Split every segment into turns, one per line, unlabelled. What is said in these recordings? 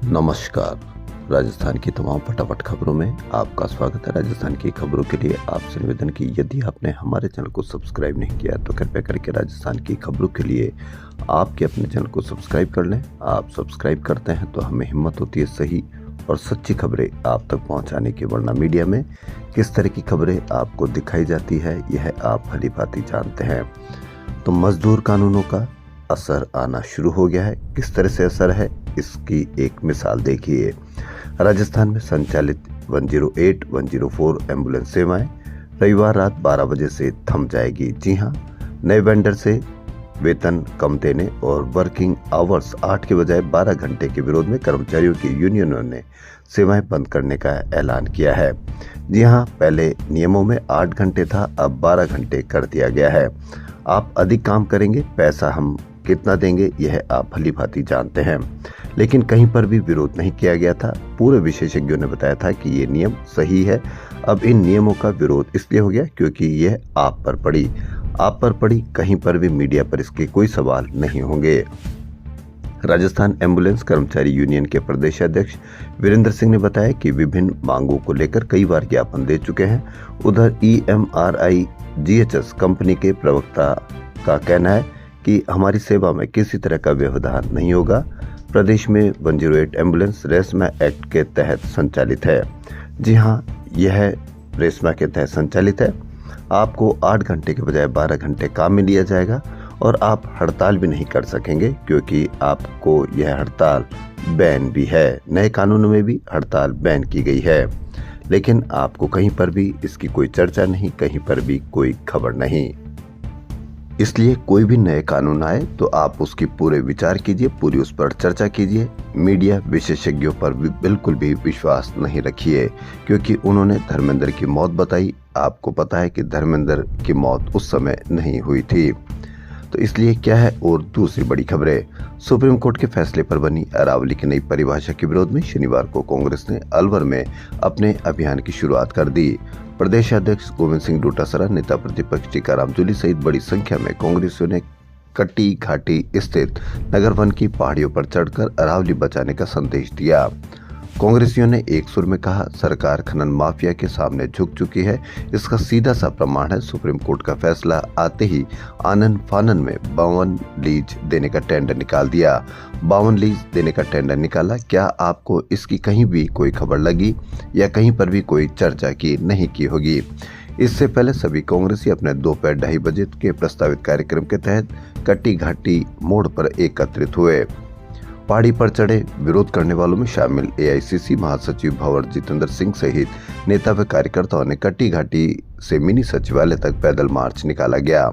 नमस्कार। राजस्थान की तमाम फटाफट खबरों में आपका स्वागत है। राजस्थान की खबरों के लिए आपसे निवेदन की यदि आपने हमारे चैनल को सब्सक्राइब नहीं किया तो कृपया करके राजस्थान की खबरों के लिए आपके अपने चैनल को सब्सक्राइब कर लें। आप सब्सक्राइब करते हैं तो हमें हिम्मत होती है सही और सच्ची खबरें आप तक पहुंचाने की, वरना मीडिया में किस तरह की खबरें आपको दिखाई जाती है यह आप भली भांति जानते हैं। तो मजदूर कानूनों का असर आना शुरू हो गया है। किस तरह से असर है इसकी एक मिसाल देखिए। राजस्थान में संचालित 108, 104 एम्बुलेंस सेवाएं रविवार रात 12 बजे से थम जाएगी। जी हां, नए वेंडर से वेतन कम देने और वर्किंग आवर्स 8 के बजाय 12 घंटे के विरोध में कर्मचारियों की यूनियनों ने सेवाएं बंद करने का ऐलान किया है। जी हां, पहले नियमों में 8 घंटे था, अब 12 घंटे कर दिया गया है। आप अधिक काम करेंगे, पैसा हम कितना देंगे यह आप भली भांति जानते हैं, लेकिन कहीं पर भी विरोध नहीं किया गया था। पूरे विशेषज्ञों ने बताया था कि ये नियम सही है। अब इन नियमों का विरोध इसलिए हो गया क्योंकि यह आप पर पड़ी, कहीं पर भी मीडिया पर इसके कोई सवाल नहीं होंगे। राजस्थान एम्बुलेंस कर्मचारी यूनियन के प्रदेश अध्यक्ष वीरेंद्र सिंह ने बताया कि विभिन्न मांगों को लेकर कई बार ज्ञापन दे चुके हैं। उधर EMRI GHS कंपनी के प्रवक्ता का कहना है कि हमारी सेवा में किसी तरह का व्यवधान नहीं होगा। प्रदेश में 108 एम्बुलेंस रेस्मा एक्ट के तहत संचालित है। जी हां, यह रेस्मा के तहत संचालित है। आपको 8 घंटे के बजाय 12 घंटे काम में लिया जाएगा और आप हड़ताल भी नहीं कर सकेंगे क्योंकि आपको यह हड़ताल बैन भी है। नए कानून में भी हड़ताल बैन की गई है, लेकिन आपको कहीं पर भी इसकी कोई चर्चा नहीं, कहीं पर भी कोई खबर नहीं। इसलिए कोई भी नए कानून आए तो आप उसकी पूरे विचार कीजिए, पूरी उस पर चर्चा कीजिए। मीडिया विशेषज्ञों पर भी बिल्कुल भी विश्वास नहीं रखिए क्योंकि उन्होंने धर्मेंद्र की मौत बताई। आपको पता है कि धर्मेंद्र की मौत उस समय नहीं हुई थी। तो इसलिए क्या है और दूसरी बड़ी खबरें। सुप्रीम कोर्ट के फैसले पर बनी अरावली की नई परिभाषा के विरोध में शनिवार को कांग्रेस ने अलवर में अपने अभियान की शुरुआत कर दी। प्रदेश अध्यक्ष गोविंद सिंह डोटासरा, नेता प्रतिपक्ष टीकाराम जूली सहित बड़ी संख्या में कांग्रेसियों ने कट्टी घाटी स्थित नगर वन की पहाड़ियों पर चढ़कर अरावली बचाने का संदेश दिया। कांग्रेसियों ने एक सुर में कहा, सरकार खनन माफिया के सामने झुक चुकी है। इसका सीधा सा प्रमाण है सुप्रीम कोर्ट का फैसला आते ही आनन फानन में 52 लीज देने का टेंडर निकाल दिया। 52 लीज देने का टेंडर निकाला। क्या आपको इसकी कहीं भी कोई खबर लगी या कहीं पर भी कोई चर्चा की नहीं की होगी? इससे पहले सभी कांग्रेसी अपने दोपहर 2:30 बजे के प्रस्तावित कार्यक्रम के तहत कट्टी घाटी मोड़ पर एकत्रित हुए। पहाड़ी पर चढ़े विरोध करने वालों में शामिल AICC महासचिव भंवर जितेंद्र सिंह सहित नेता व कार्यकर्ताओं ने कट्टी घाटी से मिनी सचिवालय तक पैदल मार्च निकाला गया।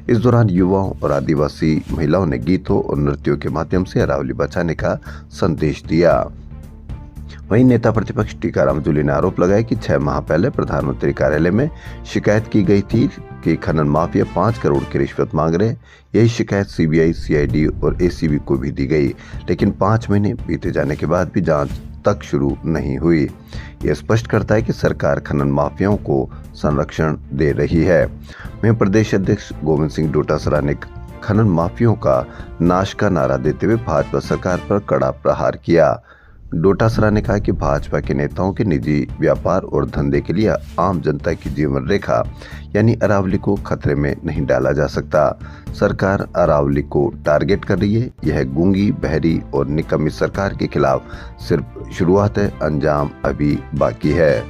इस दौरान युवाओं और आदिवासी महिलाओं ने गीतों और नृत्यों के माध्यम से अरावली बचाने का संदेश दिया। वहीं नेता प्रतिपक्ष टीकाराम जूली ने आरोप लगाया कि 6 माह पहले प्रधानमंत्री कार्यालय में शिकायत की गई थी कि खनन माफिया 5 करोड़ की रिश्वत मांग रहे। यही शिकायत CBI, CID और ACB को भी दी गई, लेकिन 5 महीने बीते जाने के बाद भी जांच तक शुरू नहीं हुई। यह स्पष्ट करता है कि सरकार खनन माफियाओं को संरक्षण दे रही है। वहीं प्रदेश अध्यक्ष गोविंद सिंह डोटासरा ने खनन माफियाओं का नाश का नारा देते हुए भाजपा सरकार पर कड़ा प्रहार किया। डोटासरा ने कहा कि भाजपा के नेताओं के निजी व्यापार और धंधे के लिए आम जनता की जीवन रेखा यानी अरावली को खतरे में नहीं डाला जा सकता। सरकार अरावली को टारगेट कर रही है। यह गूंगी, बहरी और निकम्मी सरकार के खिलाफ सिर्फ शुरुआत है, अंजाम अभी बाकी है।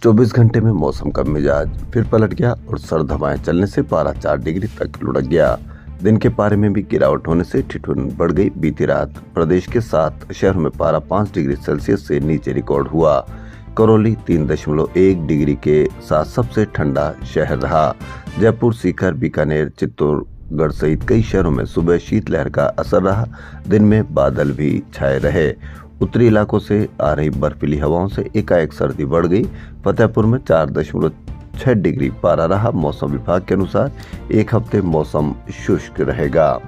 24 घंटे में मौसम का मिजाज फिर पलट गया और सर्द हवाएं चलने से पारा 4 डिग्री तक लुढ़क गया। दिन के पारे में भी गिरावट होने से ठिठुरन बढ़ गई। बीती रात प्रदेश के 7 शहरों में पारा 5 डिग्री सेल्सियस से नीचे रिकॉर्ड हुआ। करौली 3.1 डिग्री के साथ सबसे ठंडा शहर रहा। जयपुर, सीकर, बीकानेर, चित्तौड़गढ़ सहित कई शहरों में सुबह शीतलहर का असर रहा। दिन में बादल भी छाए रहे। उत्तरी इलाकों से आ रही बर्फीली हवाओं से एकाएक सर्दी बढ़ गई। फतेहपुर में 4.6 डिग्री पारा रहा। मौसम विभाग के अनुसार एक हफ्ते मौसम शुष्क रहेगा।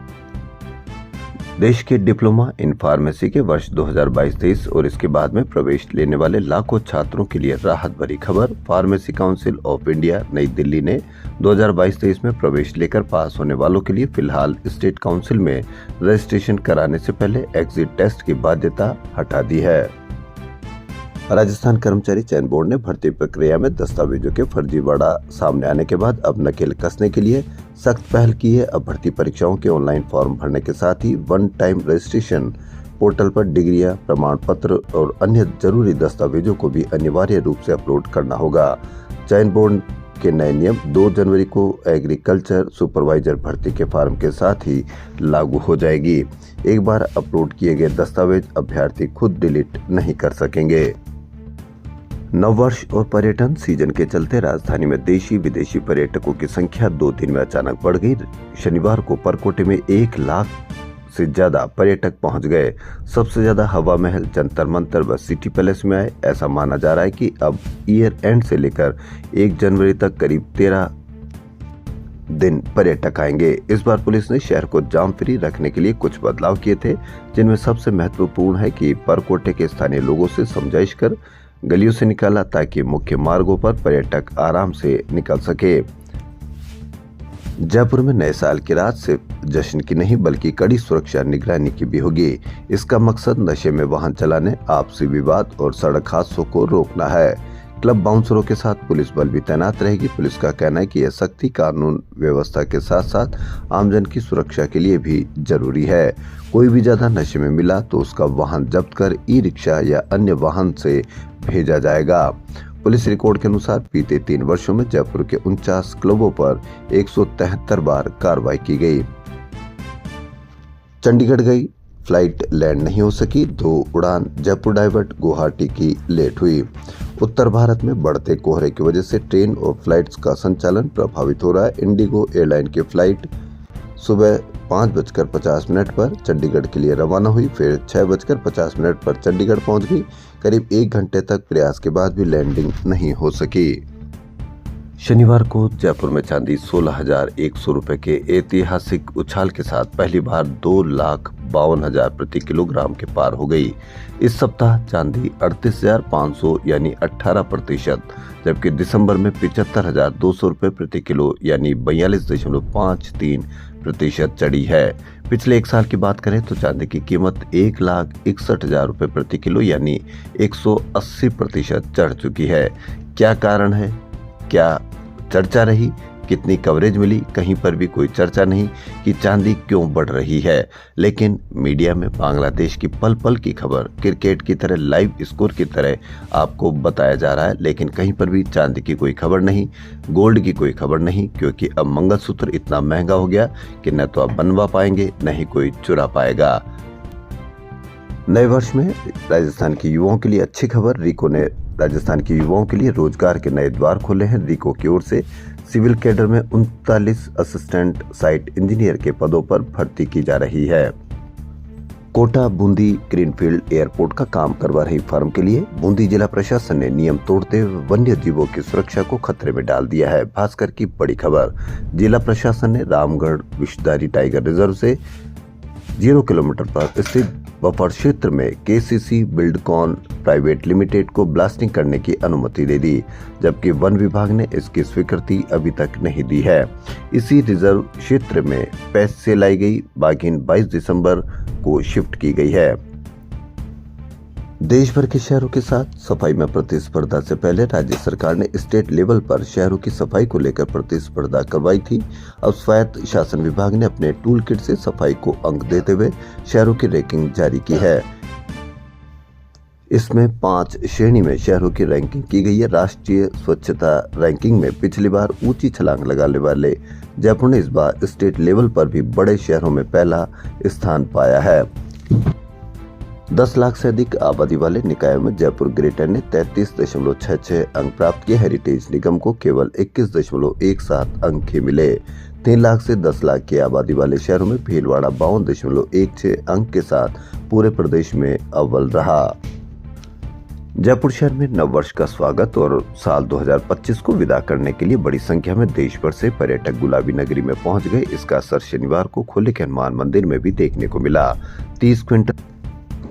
देश के डिप्लोमा इन फार्मेसी के वर्ष 2022-23 और इसके बाद में प्रवेश लेने वाले लाखों छात्रों के लिए राहत भरी खबर। फार्मेसी काउंसिल ऑफ इंडिया नई दिल्ली ने 2022-23 में प्रवेश लेकर पास होने वालों के लिए फिलहाल स्टेट काउंसिल में रजिस्ट्रेशन कराने से पहले एग्जिट टेस्ट की बाध्यता हटा दी है। राजस्थान कर्मचारी चयन बोर्ड ने भर्ती प्रक्रिया में दस्तावेजों के फर्जीवाड़ा सामने आने के बाद अब नकेल कसने के लिए सख्त पहल की है। अब भर्ती परीक्षाओं के ऑनलाइन फॉर्म भरने के साथ ही वन टाइम रजिस्ट्रेशन पोर्टल पर डिग्रियां, प्रमाण पत्र और अन्य जरूरी दस्तावेजों को भी अनिवार्य रूप से अपलोड करना होगा। चयन बोर्ड के नए नियम 2 जनवरी को एग्रीकल्चर सुपरवाइजर भर्ती के फॉर्म के साथ ही लागू हो जाएगी। एक बार अपलोड किए गए दस्तावेज अभ्यर्थी खुद डिलीट नहीं कर सकेंगे। नववर्ष और पर्यटन सीजन के चलते राजधानी में देशी विदेशी पर्यटकों की संख्या 2 दिन में अचानक बढ़ गई। शनिवार को परकोटे में 1 लाख से ज्यादा पर्यटक पहुंच गए। सबसे ज्यादा हवा महल, जंतर मंतर व सिटी पैलेस में आए। ऐसा माना जा रहा है कि अब ईयर एंड से लेकर 1 जनवरी तक करीब 13 दिन पर्यटक आएंगे। इस बार पुलिस ने शहर को जाम फ्री रखने के लिए कुछ बदलाव किए थे, जिनमें सबसे महत्वपूर्ण है कि परकोटे के स्थानीय लोगों से समझाइश कर गलियों से निकाला ताकि मुख्य मार्गों पर पर्यटक आराम से निकल सके। जयपुर में नए साल की रात सिर्फ जश्न की नहीं बल्कि कड़ी सुरक्षा निगरानी की भी होगी। इसका मकसद नशे में वाहन चलाने, आपसी विवाद और सड़क हादसों को रोकना है। क्लब बाउंसरों के साथ पुलिस बल भी तैनात रहेगी। पुलिस का कहना है कि यह सख्ती कानून व्यवस्था के साथ साथ आमजन की सुरक्षा के लिए भी जरूरी है। कोई भी ज्यादा नशे में मिला तो उसका वाहन जब्त कर ई-रिक्शा या अन्य वाहन से भेजा जाएगा। पुलिस रिकॉर्ड के अनुसार बीते 3 वर्षों में जयपुर के 49 क्लबों पर 173 बार कार्रवाई की गई। चंडीगढ़ गई फ्लाइट लैंड नहीं हो सकी। 2 उड़ान जयपुर डाइवर्ट गुवाहाटी की लेट हुई। उत्तर भारत में बढ़ते कोहरे की वजह से ट्रेन और फ्लाइट्स का संचालन प्रभावित हो रहा है। इंडिगो एयरलाइन की फ्लाइट सुबह 5:50 पर चंडीगढ़ के लिए रवाना हुई, फिर 6:50 पर चंडीगढ़ पहुंच गई। करीब 1 घंटे तक प्रयास के बाद भी लैंडिंग नहीं हो सकी। शनिवार को जयपुर में चांदी 16,100 रुपए के ऐतिहासिक उछाल के साथ पहली बार 2,52,000 प्रति किलोग्राम के पार हो गई। इस सप्ताह चांदी 38,500 यानी 18%, जबकि दिसंबर में 75,200 रुपए प्रति किलो यानी 42.53% चढ़ी है। पिछले 1 साल की बात करें तो चांदी की कीमत 1,61,000 रुपए प्रति किलो यानी 180% चढ़ चुकी है। क्या कारण है? क्या चर्चा रही? कितनी कवरेज मिली? कहीं पर भी कोई चर्चा नहीं कि चांदी क्यों बढ़ रही है। लेकिन मीडिया में बांग्लादेश की पल पल की खबर क्रिकेट की तरह, लाइव स्कोर की तरह आपको बताया जा रहा है, लेकिन कहीं पर भी चांदी की कोई खबर नहीं, गोल्ड की कोई खबर नहीं, क्योंकि अब मंगलसूत्र इतना महंगा हो गया कि न तो आप बनवा पाएंगे न ही कोई चुरा पाएगा। नए वर्ष में राजस्थान के युवाओं के लिए अच्छी खबर। रिको ने राजस्थान के युवाओं के लिए रोजगार के नए द्वार खोले हैं। रिको की ओर से सिविल कैडर में 39 असिस्टेंट साइट इंजीनियर के पदों पर भर्ती की जा रही है। कोटा बूंदी ग्रीनफील्ड एयरपोर्ट का काम करवा रही फर्म के लिए बूंदी जिला प्रशासन ने नियम तोड़ते हुए वन्य जीवों की सुरक्षा को खतरे में डाल दिया है। भास्कर की बड़ी खबर। जिला प्रशासन ने रामगढ़ विषधारी टाइगर रिजर्व से 0 किलोमीटर पर स्थित बफर क्षेत्र में केसीसी बिल्डकॉन प्राइवेट लिमिटेड को ब्लास्टिंग करने की अनुमति दे दी, जबकि वन विभाग ने इसकी स्वीकृति अभी तक नहीं दी है। इसी रिजर्व क्षेत्र में पेस्ट से लाई गई बाघिन 22 दिसंबर को शिफ्ट की गई है। देश भर के शहरों के साथ सफाई में प्रतिस्पर्धा से पहले राज्य सरकार ने स्टेट लेवल पर शहरों की सफाई को लेकर प्रतिस्पर्धा करवाई थी। अब स्वायत्त शासन विभाग ने अपने टूल किट से सफाई को अंक देते हुए शहरों की रैंकिंग जारी की है। इसमें 5 श्रेणी में शहरों की रैंकिंग की गई है। राष्ट्रीय स्वच्छता रैंकिंग में पिछली बार ऊंची छलांग लगाने वाले जयपुर ने इस बार स्टेट लेवल पर भी बड़े शहरों में पहला स्थान पाया है। 10 लाख से अधिक आबादी वाले निकायों में जयपुर ग्रेटर ने 33.66 अंक प्राप्त किए। हेरिटेज निगम को केवल 21.17 अंक ही मिले। 3 लाख से 10 लाख की आबादी वाले शहरों में भीलवाड़ा 52.16 अंक के साथ पूरे प्रदेश में अव्वल रहा। जयपुर शहर में नववर्ष का स्वागत और साल 2025 को विदा करने के लिए बड़ी संख्या में देश भर से पर्यटक गुलाबी नगरी में पहुंच गए। इसका असर शनिवार को खोले के हनुमान मंदिर में भी देखने को मिला। 30 क्विंटल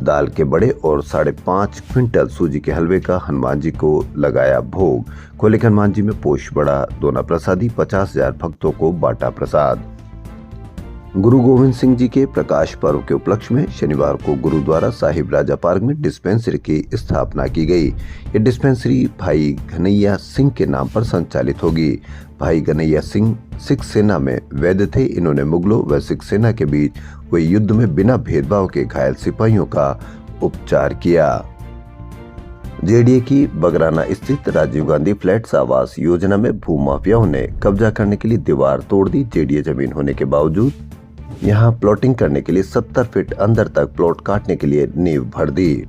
दाल के बड़े और 5.5 क्विंटल सूजी के हलवे का हनुमान जी को लगाया भोग। खोले के हनुमान जी में पोष बड़ा दोना प्रसादी 50,000 भक्तों को बांटा प्रसाद। गुरु गोविंद सिंह जी के प्रकाश पर्व के उपलक्ष्य में शनिवार को गुरुद्वारा साहिब राजा पार्क में डिस्पेंसरी की स्थापना की गई। ये डिस्पेंसरी भाई घनैया सिंह के नाम पर संचालित होगी। भाई घनैया सिंह सिख सेना में वैद्य थे। इन्होंने मुगलों व सिख सेना के बीच हुए युद्ध में बिना भेदभाव के घायल सिपाहियों का उपचार किया। जेडीए की बगराना स्थित राजीव गांधी फ्लैट्स आवास योजना में भूमाफियाओं ने कब्जा करने के लिए दीवार तोड़ दी। जेडीए जमीन होने के बावजूद यहां प्लॉटिंग करने के लिए 70 फीट अंदर तक प्लॉट काटने के लिए नींव भर दी।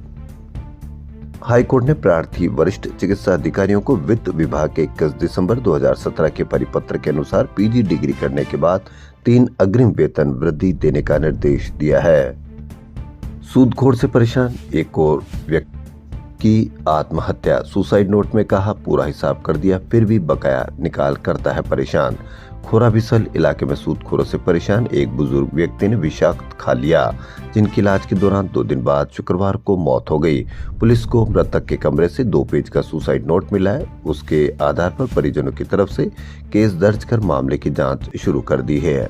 हाईकोर्ट ने प्रार्थी वरिष्ठ चिकित्सा अधिकारियों को वित्त विभाग के 21 दिसंबर 2017 के परिपत्र के अनुसार पीजी डिग्री करने के बाद 3 अग्रिम वेतन वृद्धि देने का निर्देश दिया है। सूदखोर से परेशान एक और व्यक्ति की आत्महत्या। सुसाइड नोट में कहा पूरा हिसाब कर दिया फिर भी बकाया निकाल करता है परेशान। खोरा बिसल इलाके में सूदखोरों से परेशान एक बुजुर्ग व्यक्ति ने विषाक्त खा लिया, जिनकी इलाज के दौरान 2 दिन बाद शुक्रवार को मौत हो गई। पुलिस को मृतक के कमरे से 2 पेज का सुसाइड नोट मिला है। उसके आधार पर परिजनों की तरफ से केस दर्ज कर मामले की जांच शुरू कर दी है।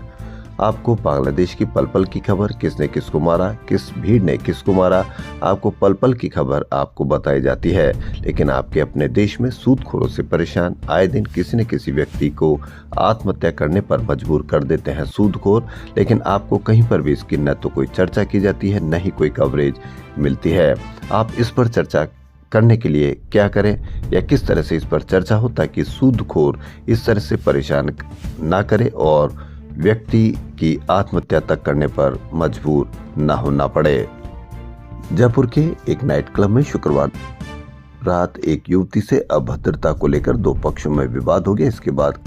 आपको बांग्लादेश की पल पल की खबर, किसने किसको मारा, किस भीड़ ने किसको मारा, आपको पल पल की खबर आपको बताई जाती है। लेकिन आपके अपने देश में सूदखोरों से परेशान आए दिन किसी न किसी व्यक्ति को आत्महत्या करने पर मजबूर कर देते हैं सूदखोर। लेकिन आपको कहीं पर भी इसकी न तो कोई चर्चा की जाती है न ही कोई कवरेज मिलती है। आप इस पर चर्चा करने के लिए क्या करें या किस तरह से इस पर चर्चा हो ताकि सूदखोर इस तरह से परेशान ना करे और व्यक्ति की आत्महत्या तक करने पर मजबूर न होना पड़े। जयपुर के एक नाइट क्लब में शुक्रवार रात एक युवती से अभद्रता को लेकर 2 पक्षों में विवाद हो गया। इसके बाद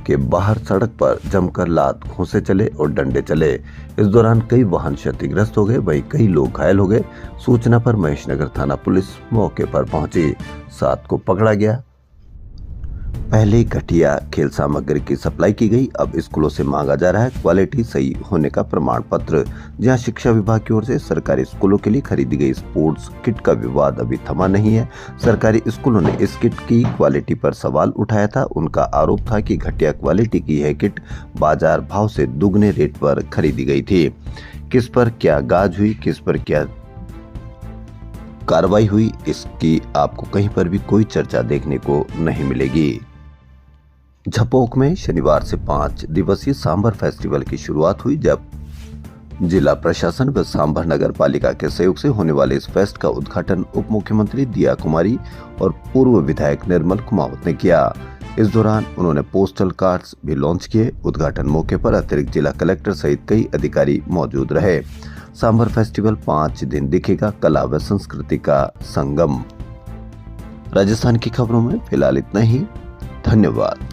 के बाहर सड़क पर जमकर लात घूंसे चले और डंडे चले। इस दौरान कई वाहन क्षतिग्रस्त हो गए, वहीं कई लोग घायल हो गए। सूचना पर महेशनगर थाना पुलिस मौके पर पहुंची। 7 को पकड़ा गया। पहले घटिया खेल सामग्री की सप्लाई की गई, अब स्कूलों से मांगा जा रहा है क्वालिटी सही होने का प्रमाण पत्र। जहां शिक्षा विभाग की ओर से सरकारी स्कूलों के लिए खरीदी गई स्पोर्ट्स किट का विवाद अभी थमा नहीं है। सरकारी स्कूलों ने इस किट की क्वालिटी पर सवाल उठाया था। उनका आरोप था कि घटिया क्वालिटी की यह किट बाजार भाव से दुगने रेट पर खरीदी गई थी। किस पर क्या गाज हुई, किस पर क्या कार्रवाई हुई, इसकी आपको कहीं पर भी कोई चर्चा देखने को नहीं मिलेगी। झपोक में शनिवार से 5 दिवसीय सांभर फेस्टिवल की शुरुआत हुई। जब जिला प्रशासन व सांभर नगर पालिका के सहयोग से होने वाले इस फेस्ट का उद्घाटन उप मुख्यमंत्री दिया कुमारी और पूर्व विधायक निर्मल कुमावत ने किया। इस दौरान उन्होंने पोस्टल कार्ड्स भी लॉन्च किए। उद्घाटन मौके पर अतिरिक्त जिला कलेक्टर सहित कई अधिकारी मौजूद रहे। सांभर फेस्टिवल 5 दिन दिखेगा कला व संस्कृति का संगम। राजस्थान की खबरों में फिलहाल इतना ही। धन्यवाद।